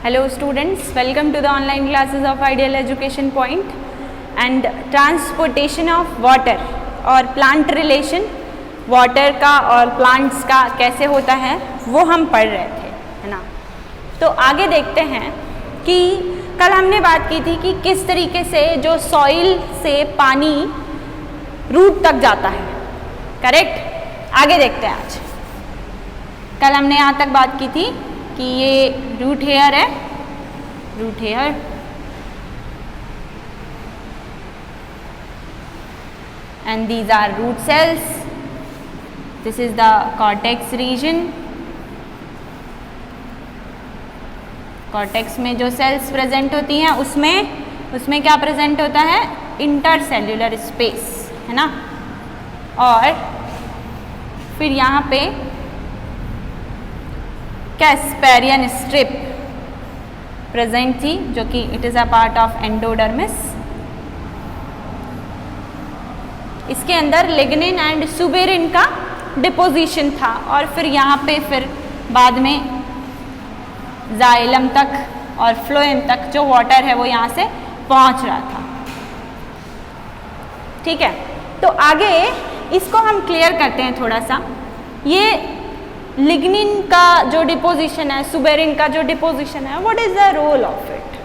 Hello students, welcome to the online classes of Ideal Education Point and transportation of water और plant relation water का और plants का कैसे होता है वो हम पढ़ रहे थे, है ना। तो आगे देखते हैं कि कल हमने बात की थी कि किस तरीके से जो सॉइल से पानी रूट तक जाता है, करेक्ट। आगे देखते हैं आज। कल हमने यहाँ तक बात की थी कि ये रूट हेयर है, root hair, and these are root cells. This is the cortex region. Cortex में जो सेल्स प्रेजेंट होती हैं उसमें क्या प्रेजेंट होता है, इंटरसेल्यूलर स्पेस, है ना। और फिर यहाँ पे कैस्पेरियन स्ट्रिप प्रेजेंट थी जो कि it is a part of endodermis. इसके अंदर लिग्निन एंड सुबेरिन का डिपोजिशन था और फिर यहाँ पे फिर बाद में जाइलम तक और फ्लोएम तक जो वाटर है वो यहाँ से पहुँच रहा था, ठीक है। तो आगे इसको हम क्लियर करते हैं थोड़ा सा। ये लिग्निन का जो डिपोजिशन है, सुबेरिन का जो डिपोजिशन है, what is the role of it.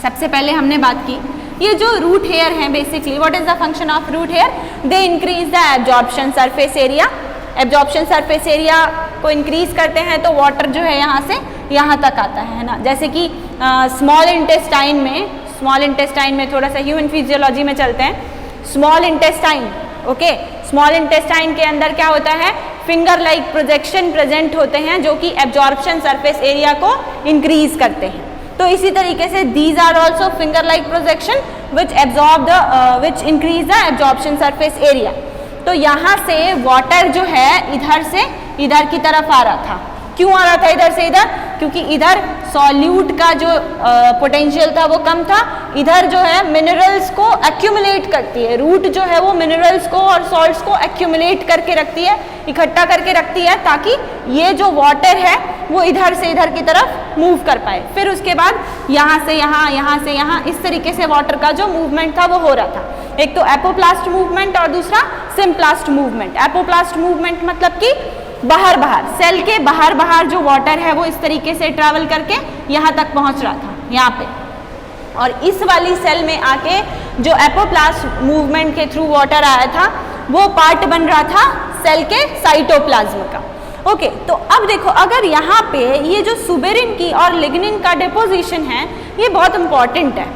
सबसे पहले हमने बात की ये जो रूट हेयर है basically what is the function of root hair, they increase the absorption surface area. Absorption surface area को इंक्रीज करते हैं तो वाटर जो है यहाँ से यहाँ तक आता है ना। जैसे कि स्मॉल इंटेस्टाइन में थोड़ा सा ह्यूमन फिजियोलॉजी में चलते हैं। Small intestine, okay, small intestine के अंदर क्या होता है, फिंगर लाइक प्रोजेक्शन प्रेजेंट होते हैं जो कि एब्जॉर्प्शन सरफेस एरिया को इंक्रीज करते हैं। तो इसी तरीके से these are also finger like projection which increase the absorption surface area. तो यहाँ से वाटर जो है इधर से इधर की तरफ आ रहा था। क्यों आ रहा था इधर से इधर, क्योंकि इधर सॉल्यूट का जो पोटेंशियल था वो कम था। इधर जो है मिनरल्स को एक्यूमुलेट करती है, रूट जो है वो मिनरल्स को और सॉल्ट्स को एक्यूमुलेट करके रखती है, इकट्ठा करके रखती है ताकि ये जो वाटर है वो इधर से इधर की तरफ मूव कर पाए। फिर उसके बाद यहाँ से यहाँ, यहाँ से यहाँ, इस तरीके से वाटर का जो मूवमेंट था वो हो रहा था। एक तो एपोप्लास्ट मूवमेंट और दूसरा सिम्प्लास्ट मूवमेंट। एपोप्लास्ट मूवमेंट मतलब कि बाहर सेल के बाहर जो वाटर है वो इस तरीके से ट्रैवल करके यहाँ तक पहुँच रहा था, यहाँ पे। और इस वाली सेल में आके जो एपोप्लास्ट मूवमेंट के थ्रू वाटर आया था वो पार्ट बन रहा था सेल के साइटोप्लाज्म का। ओके, तो अब देखो अगर यहाँ पे ये जो सुबेरिन की और लिग्निन का डिपोजिशन है ये बहुत इंपॉर्टेंट है।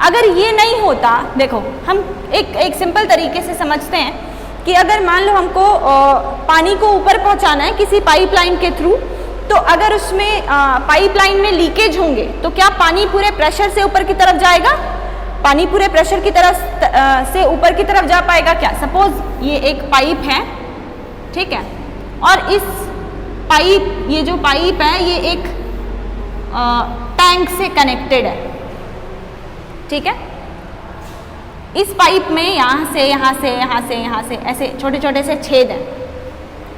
अगर ये नहीं होता, देखो हम एक सिंपल तरीके से समझते हैं कि अगर मान लो हमको पानी को ऊपर पहुंचाना है किसी पाइपलाइन के थ्रू, तो अगर उसमें पाइपलाइन में लीकेज होंगे तो क्या पानी पूरे प्रेशर से ऊपर की तरफ जाएगा? पानी पूरे प्रेशर की तरफ से ऊपर की तरफ जा पाएगा क्या? सपोज ये एक पाइप है, ठीक है, और इस पाइप, ये जो पाइप है ये एक टैंक से कनेक्टेड है, ठीक है। इस पाइप में यहाँ से ऐसे छोटे छोटे से छेद हैं,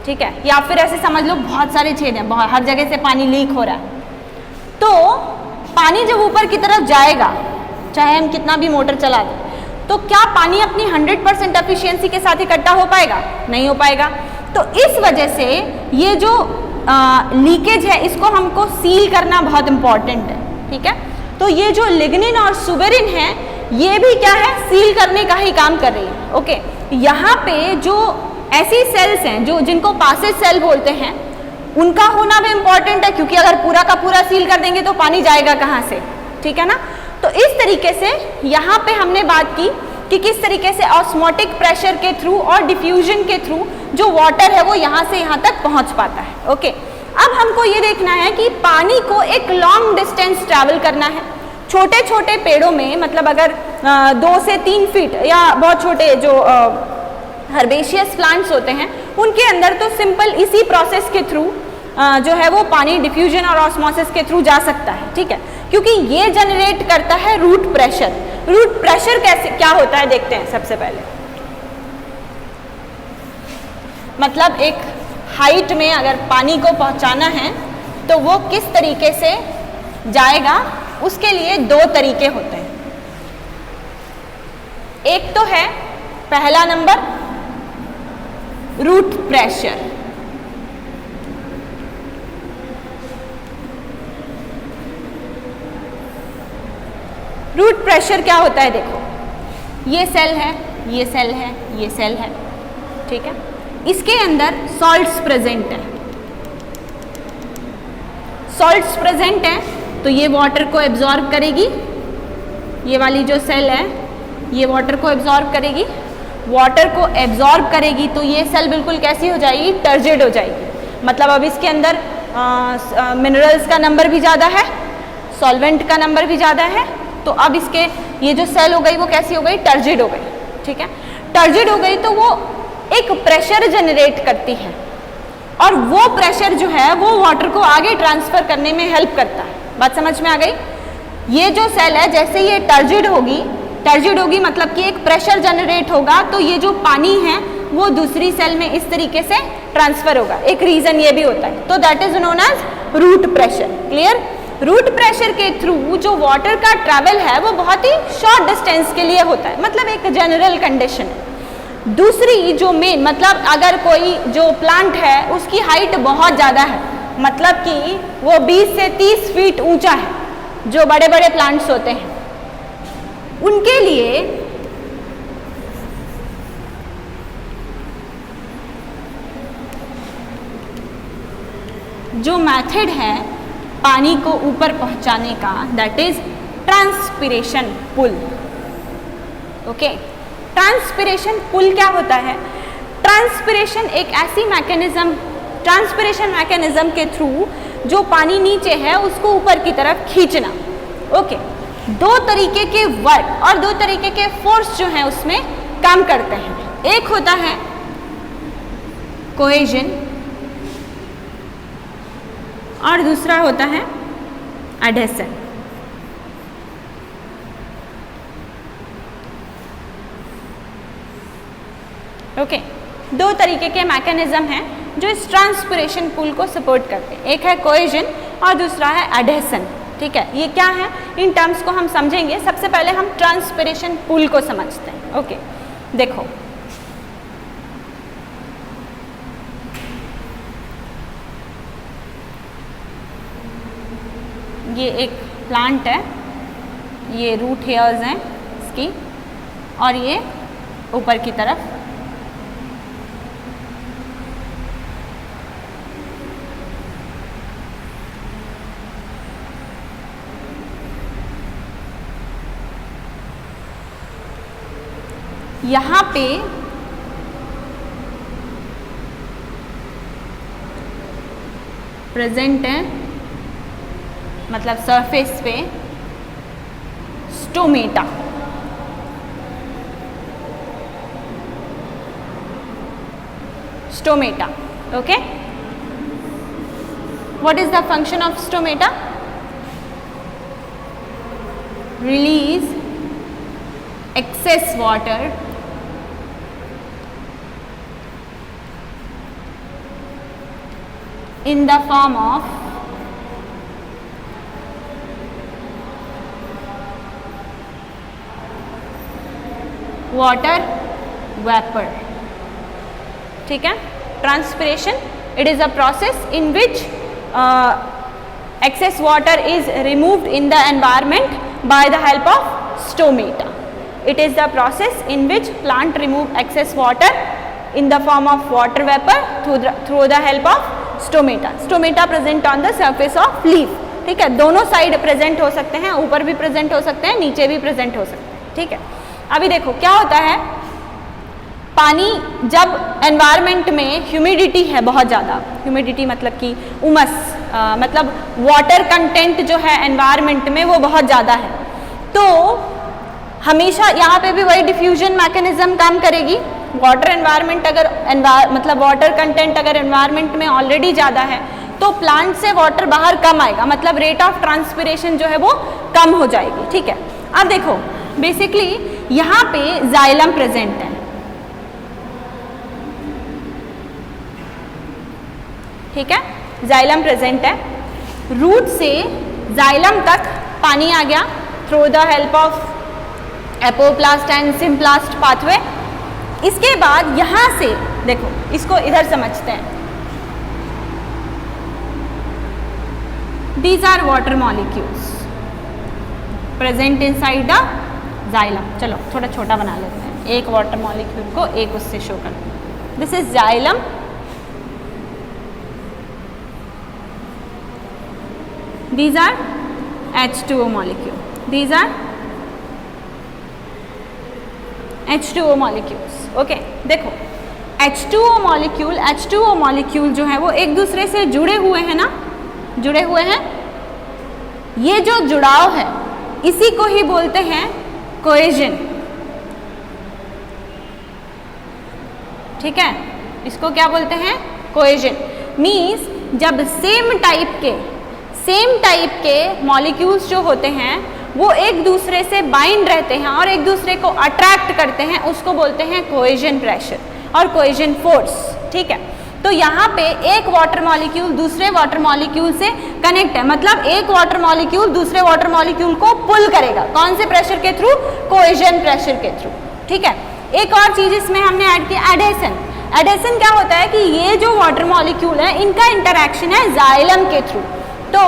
ठीक है, या फिर ऐसे समझ लो बहुत सारे छेद हैं, बहुत हर जगह से पानी लीक हो रहा है। तो पानी जब ऊपर की तरफ जाएगा, चाहे हम कितना भी मोटर चला दें, तो क्या पानी अपनी 100% एफिशिएंसी के साथ इकट्ठा हो पाएगा? नहीं हो पाएगा। तो इस वजह से ये जो लीकेज है इसको हमको सील करना बहुत इंपॉर्टेंट है, ठीक है। तो ये जो लिग्निन और सुबेरिन है ये भी क्या है, सील करने का ही काम कर रही है। ओके, यहाँ पे जो ऐसी सेल्स हैं जो जिनको पासेज सेल बोलते हैं उनका होना भी इम्पॉर्टेंट है, क्योंकि अगर पूरा का पूरा सील कर देंगे तो पानी जाएगा कहाँ से, ठीक है ना। तो इस तरीके से यहाँ पे हमने बात की कि किस तरीके से ऑस्मोटिक प्रेशर के थ्रू और डिफ्यूजन के थ्रू जो वाटर है वो यहाँ से यहाँ तक पहुँच पाता है। ओके, अब हमको ये देखना है कि पानी को एक लॉन्ग डिस्टेंस ट्रैवल करना है। छोटे छोटे पेड़ों में, मतलब अगर 2 से 3 फीट या बहुत छोटे जो हर्बेशियस प्लांट्स होते हैं उनके अंदर तो सिंपल इसी प्रोसेस के थ्रू जो है वो पानी डिफ्यूजन और ऑस्मोसिस के थ्रू जा सकता है, ठीक है, क्योंकि ये जनरेट करता है रूट प्रेशर। रूट प्रेशर कैसे क्या होता है देखते हैं सबसे पहले। मतलब एक हाइट में अगर पानी को पहुंचाना है तो वो किस तरीके से जाएगा उसके लिए दो तरीके होते हैं। एक तो है पहला number root pressure. Root pressure क्या होता है, देखो ये सेल है, ये सेल है, ये सेल है, ठीक है, इसके अंदर सॉल्ट्स प्रेजेंट है। सॉल्ट्स प्रेजेंट है तो ये वाटर को एब्जॉर्ब करेगी, ये वाली जो सेल है ये वाटर को एब्जॉर्ब करेगी। वाटर को एब्जॉर्ब करेगी तो ये सेल बिल्कुल कैसी हो जाएगी, टर्जिड हो जाएगी। मतलब अब इसके अंदर मिनरल्स का नंबर भी ज़्यादा है, सॉल्वेंट का नंबर भी ज़्यादा है, तो अब इसके ये जो सेल हो गई वो कैसी हो गई, टर्जिड हो गई, ठीक है। टर्जिड हो गई तो वो एक प्रेशर जनरेट करती है और वो प्रेशर जो है वो वाटर को आगे ट्रांसफर करने में हेल्प करता है। बात समझ में आ गई। ये जो सेल है जैसे ये टर्जिड होगी मतलब कि एक प्रेशर जनरेट होगा तो ये जो पानी है वो दूसरी सेल में इस तरीके से ट्रांसफर होगा। एक रीजन ये भी होता है, तो that is known as root pressure. Clear. Root pressure के थ्रू जो वाटर का ट्रैवल है वो बहुत ही शॉर्ट डिस्टेंस के लिए होता है, मतलब एक जनरल कंडीशन है। दूसरी जो मेन, मतलब अगर कोई जो प्लांट है उसकी हाइट बहुत ज़्यादा है, मतलब कि वो 20 से 30 फीट ऊंचा है, जो बड़े बड़े प्लांट्स होते हैं उनके लिए जो मेथड है पानी को ऊपर पहुंचाने का, that is transpiration pull. Okay, transpiration pull क्या होता है? ट्रांसपिरेशन एक ऐसी मैकेनिज्म, ट्रांसपिरेशन मैकेनिज्म के थ्रू जो पानी नीचे है उसको ऊपर की तरफ खींचना। ओके, दो तरीके के वर्क और दो तरीके के फोर्स जो हैं उसमें काम करते हैं। एक होता है कोहेजन और दूसरा होता है एडहेसन। ओके, दो तरीके के मैकेनिज्म हैं जो इस ट्रांसपिरेशन पुल को सपोर्ट करते हैं। एक है कोहेजन और दूसरा है एडहेसन। ठीक है, ये क्या है इन टर्म्स को हम समझेंगे। सबसे पहले हम ट्रांसपिरेशन पुल को समझते हैं। ओके, देखो ये एक प्लांट है, ये रूट हेयर्स हैं इसकी और ये ऊपर की तरफ यहाँ पे प्रेजेंट है, मतलब सरफेस पे stomata. Stomata, okay. What is the function of stomata? Release excess water in the form of water vapor। ठीक है, transpiration it is a process in which excess water is removed in the environment by the help of stomata। It is the process in which plant remove excess water in the form of water vapor through the help of stomata। Stomata present on the surface of leaf। ठीक है, दोनों side present हो सकते हैं, ऊपर भी present हो सकते हैं, नीचे भी प्रेजेंट हो सकते हैं। ठीक है, अभी देखो क्या होता है, पानी जब एनवायरनमेंट में ह्यूमिडिटी है बहुत ज़्यादा, ह्यूमिडिटी मतलब कि उमस, मतलब वाटर कंटेंट जो है एनवायरनमेंट में वो बहुत ज़्यादा है, तो हमेशा यहाँ पे भी वही डिफ्यूजन मैकेनिज्म काम करेगी। वाटर एनवायरनमेंट अगर मतलब वाटर कंटेंट अगर एनवायरनमेंट में ऑलरेडी ज़्यादा है तो प्लांट से वाटर बाहर कम आएगा, मतलब रेट ऑफ ट्रांसपिरेशन जो है वो कम हो जाएगी। ठीक है, अब देखो बेसिकली यहाँ पे जाइलम प्रेजेंट है। ठीक है, जाइलम प्रेजेंट है, रूट से जाइलम तक पानी आ गया through the help of apoplast and symplast pathway. इसके बाद यहाँ से देखो, इसको इधर समझते हैं। These are water molecules present inside the xylem। चलो थोड़ा छोटा बना लेते हैं, एक वाटर मॉलिक्यूल को एक उससे शो करते हैं। This is xylem, these are H2O molecule, these are H2O molecules। Okay देखो H2O molecule जो है वो एक दूसरे से जुड़े हुए हैं ना, जुड़े हुए हैं। ये जो जुड़ाव है इसी को ही बोलते हैं कोहेजन। ठीक है, इसको क्या बोलते हैं? कोहेजन। मीन्स जब सेम टाइप के मॉलिक्यूल्स जो होते हैं वो एक दूसरे से बाइंड रहते हैं और एक दूसरे को अट्रैक्ट करते हैं, उसको बोलते हैं कोहेजन प्रेशर और कोहेजन फोर्स। ठीक है, तो यहाँ पे एक वाटर मॉलिक्यूल दूसरे वाटर मॉलिक्यूल से कनेक्ट है, मतलब एक वाटर मॉलिक्यूल दूसरे वाटर मॉलिक्यूल को पुल करेगा। कौन से प्रेशर के थ्रू? कोहेजन प्रेशर के थ्रू। ठीक है, एक और चीज इसमें हमने ऐड किया, एडेशन। एडेशन क्या होता है कि ये जो वाटर मॉलिक्यूल है इनका इंटरैक्शन है जाइलम के थ्रू। तो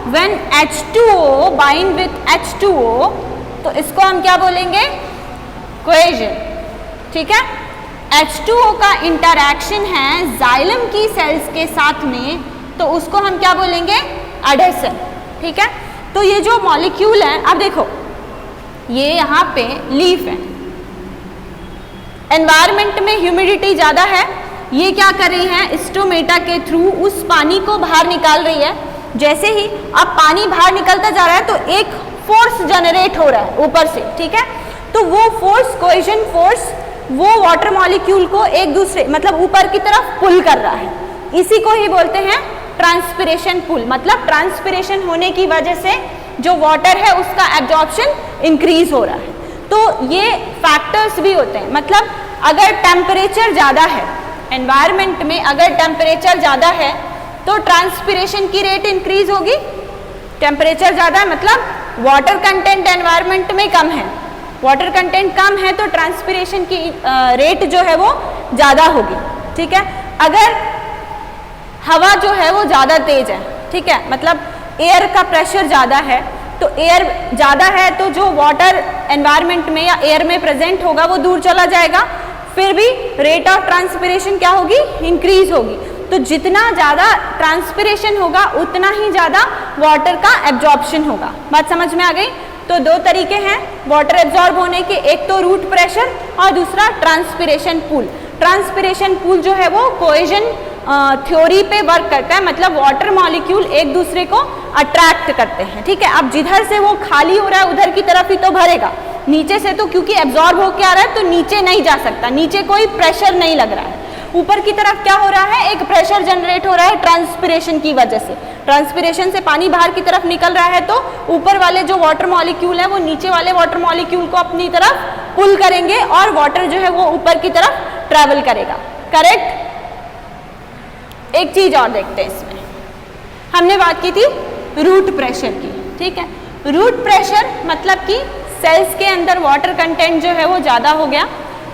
when H2O bind with H2O तो इसको हम क्या बोलेंगे? कोहेजन। ठीक है, H2O का इंटरैक्शन है जाइलम की सेल्स के साथ में, तो उसको हम क्या बोलेंगे? एडेशन। ठीक है, तो ये जो मॉलिक्यूल है, अब देखो ये यहाँ पे लीफ है, एनवायरमेंट में ह्यूमिडिटी ज़्यादा है, ये क्या कर रही है? स्टोमेटा के थ्रू उस पानी को बाहर निकाल रही है। जैसे ही अब पानी बाहर निकलता जा रहा है तो एक फोर्स जनरेट हो रहा है ऊपर से। ठीक है, तो वो फोर्स, कोहेजन फोर्स, वो वाटर मॉलिक्यूल को एक दूसरे मतलब ऊपर की तरफ पुल कर रहा है। इसी को ही बोलते हैं ट्रांसपिरेशन पुल। मतलब ट्रांसपिरेशन होने की वजह से जो वाटर है उसका एब्जॉर्प्शन इंक्रीज हो रहा है। तो ये फैक्टर्स भी होते हैं। मतलब अगर टेम्परेचर ज़्यादा है एनवायरनमेंट में, अगर टेम्परेचर ज़्यादा है तो ट्रांसपिरेशन की रेट इंक्रीज होगी। टेम्परेचर ज़्यादा है मतलब वाटर कंटेंट एनवायरनमेंट में कम है, वाटर कंटेंट कम है तो ट्रांसपिरेशन की रेट जो है वो ज़्यादा होगी। ठीक है, अगर हवा जो है वो ज़्यादा तेज है, ठीक है, मतलब एयर का प्रेशर ज़्यादा है, तो एयर ज़्यादा है तो जो वाटर एनवायरनमेंट में या एयर में प्रेजेंट होगा वो दूर चला जाएगा, फिर भी रेट ऑफ ट्रांसपिरेशन क्या होगी? इंक्रीज होगी। तो जितना ज़्यादा ट्रांसपिरेशन होगा उतना ही ज़्यादा वाटर का एब्जॉर्प्शन होगा। बात समझ में आ गई? तो दो तरीके हैं वाटर एब्जॉर्ब होने के, एक तो रूट प्रेशर और दूसरा ट्रांसपिरेशन पूल। ट्रांसपिरेशन पूल जो है वो कोहेजन थ्योरी पे वर्क करता है, मतलब वाटर मॉलिक्यूल एक दूसरे को अट्रैक्ट करते हैं। ठीक है, अब जिधर से वो खाली हो रहा है उधर की तरफ ही तो भरेगा, नीचे से तो क्योंकि एब्जॉर्ब होके आ रहा है तो नीचे नहीं जा सकता, नीचे कोई प्रेशर नहीं लग रहा है। ऊपर की तरफ क्या हो रहा है? एक प्रेशर जनरेट हो रहा है ट्रांसपिरेशन की वजह से। ट्रांसपिरेशन से पानी बाहर की तरफ निकल रहा है तो ऊपर वाले जो वाटर मॉलिक्यूल है वो नीचे वाले वाटर मॉलिक्यूल को अपनी तरफ पुल करेंगे और वाटर जो है वो ऊपर की तरफ ट्रैवल करेगा। करेक्ट? एक चीज और देखते हैं इसमें, हमने बात की थी रूट प्रेशर की। ठीक है, रूट प्रेशर मतलब कि सेल्स के अंदर वाटर कंटेंट जो है वो ज़्यादा हो गया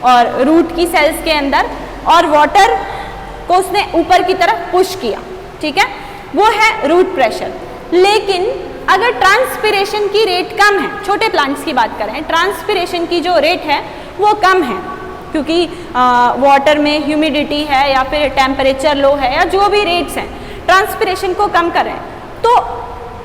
और रूट की सेल्स के अंदर, और वाटर को उसने ऊपर की तरफ पुश किया। ठीक है, वो है रूट प्रेशर। लेकिन अगर ट्रांसपिरेशन की रेट कम है, छोटे प्लांट्स की बात करें, ट्रांसपिरेशन की जो रेट है वो कम है क्योंकि वाटर में ह्यूमिडिटी है या फिर टेम्परेचर लो है या जो भी रेट्स हैं, ट्रांसपिरेशन को कम करें, तो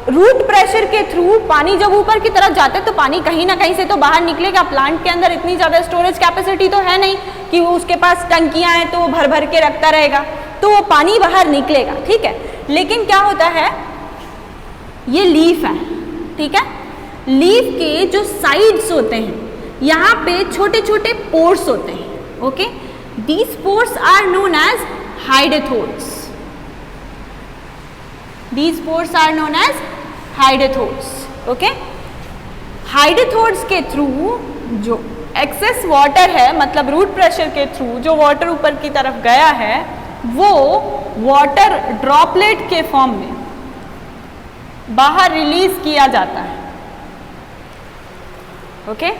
रूट प्रेशर के थ्रू पानी जब ऊपर की तरफ जाता है तो पानी कहीं ना कहीं से तो बाहर निकलेगा। प्लांट के अंदर इतनी ज़्यादा स्टोरेज कैपेसिटी तो है नहीं कि वो उसके पास टंकियां हैं तो वो भर भर के रखता रहेगा, तो वो पानी बाहर निकलेगा। ठीक है, लेकिन क्या होता है, ये लीफ है, ठीक है, लीफ के जो साइड्स होते हैं यहाँ पे छोटे छोटे पोर्स होते हैं। Okay, these pores are known as hydathodes. These pores are known as hydrathodes. Okay? Hydathodes के थ्रू जो एक्सेस वाटर है, मतलब रूट प्रेशर के थ्रू जो वाटर ऊपर की तरफ गया है वो वाटर ड्रॉपलेट के फॉर्म में बाहर रिलीज किया जाता है। ओके,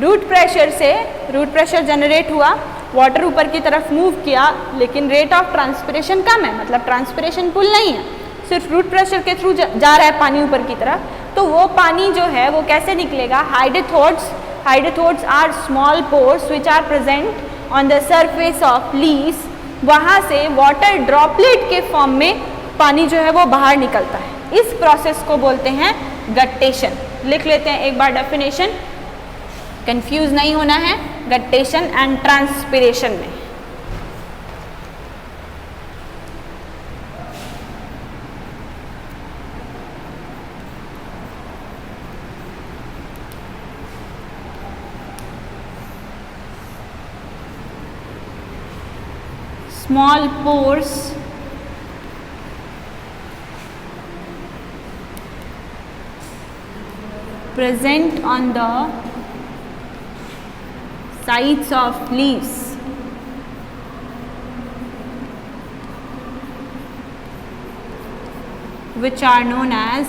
रूट प्रेशर से रूट प्रेशर जनरेट हुआ, वाटर ऊपर की तरफ मूव किया, लेकिन रेट ऑफ ट्रांसपिरेशन कम है, मतलब ट्रांसपिरेशन पुल नहीं है, सिर्फ रूट प्रेशर के थ्रू जा रहा है पानी ऊपर की तरफ, तो वो पानी जो है वो कैसे निकलेगा? Hydathodes are small pores which are present on the surface of leaves, वहाँ से वाटर ड्रॉपलेट के फॉर्म में पानी जो है वो बाहर निकलता है। इस प्रोसेस को बोलते हैं गट्टेशन। लिख लेते हैं एक बार डेफिनेशन, कंफ्यूज नहीं होना है गट्टेशन एंड ट्रांसपिरेशन में। Small pores present on the sides of leaves which are known as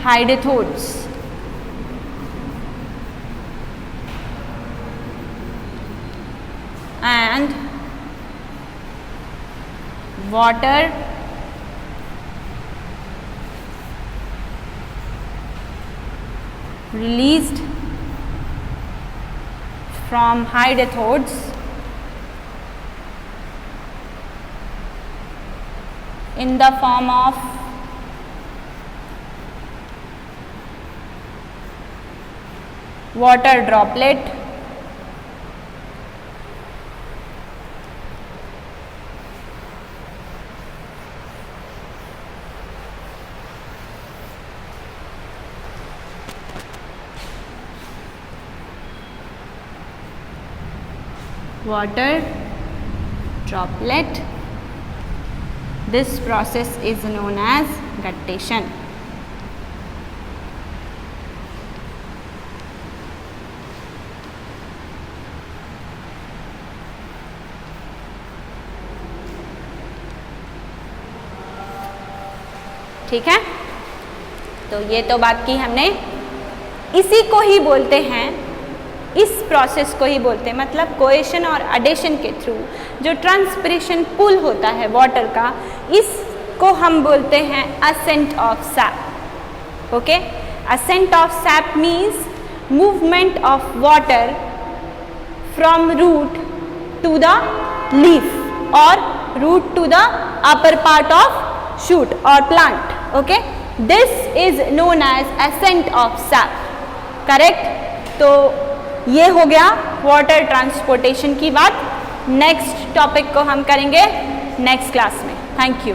hydrothodes. And water released from hydrothodes in the form of water droplet this process is known as guttation. ठीक है, तो ये तो बात की हमने, इसी को ही बोलते हैं, इस प्रोसेस को ही बोलते हैं, मतलब कोएशन और एडिशन के थ्रू जो ट्रांसपिरेशन पुल होता है वाटर का, इसको हम बोलते हैं ascent of sap. Okay, ascent of sap means movement of water from root to the leaf और root to the upper part of shoot और plant. Okay, this is known as ascent of sap. Correct, तो ये हो गया water transportation की बात। Next topic को हम करेंगे नेक्स्ट क्लास में। Thank you.